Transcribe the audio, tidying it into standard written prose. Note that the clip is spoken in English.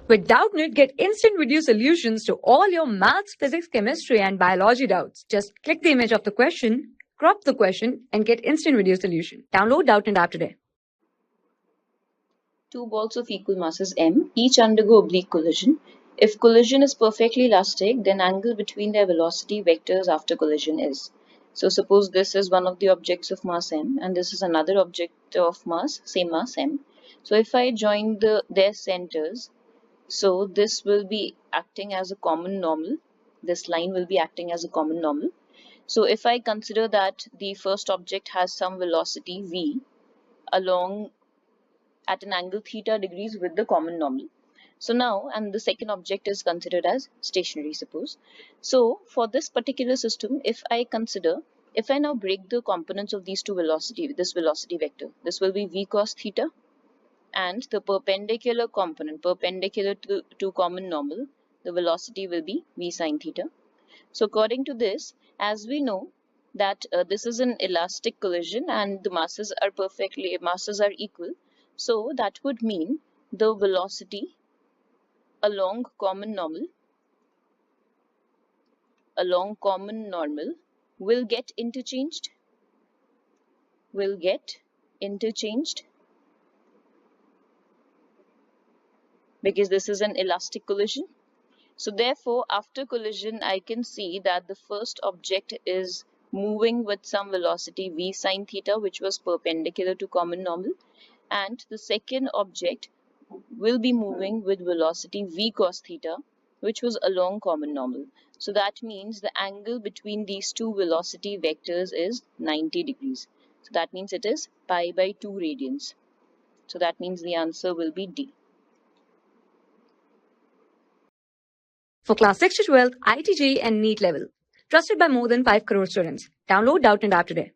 With Doubtnut, get instant video solutions to all your maths, physics, chemistry, and biology doubts. Just click the image of the question, crop the question, and get instant video solution. Download Doubtnut app today. Two balls of equal masses m each undergo oblique collision. If collision is perfectly elastic, then angle between their velocity vectors after collision is. So suppose this is one of the objects of mass m and this is another object of mass, same mass m. So if I join their centers, so this will be acting as a common normal. This line will be acting as a common normal. So if I consider that the first object has some velocity v along at an angle theta degrees with the common normal. So now, and the second object is considered as stationary, suppose. So for this particular system, if I now break the components of these two this velocity vector, this will be v cos theta, and the perpendicular component, perpendicular to common normal, the velocity will be v sin theta. So according to this, as we know that this is an elastic collision and the masses are equal, so that would mean the velocity along common normal will get interchanged because this is an elastic collision. So therefore, after collision, I can see that the first object is moving with some velocity v sin theta, which was perpendicular to common normal, and the second object will be moving with velocity v cos theta, which was along common normal. So that means the angle between these two velocity vectors is 90 degrees. So that means it is pi by 2 radians. So that means the answer will be D. For class 6 to 12, IIT JEE and NEET level. Trusted by more than 5 crore students. Download Doubtnut app today.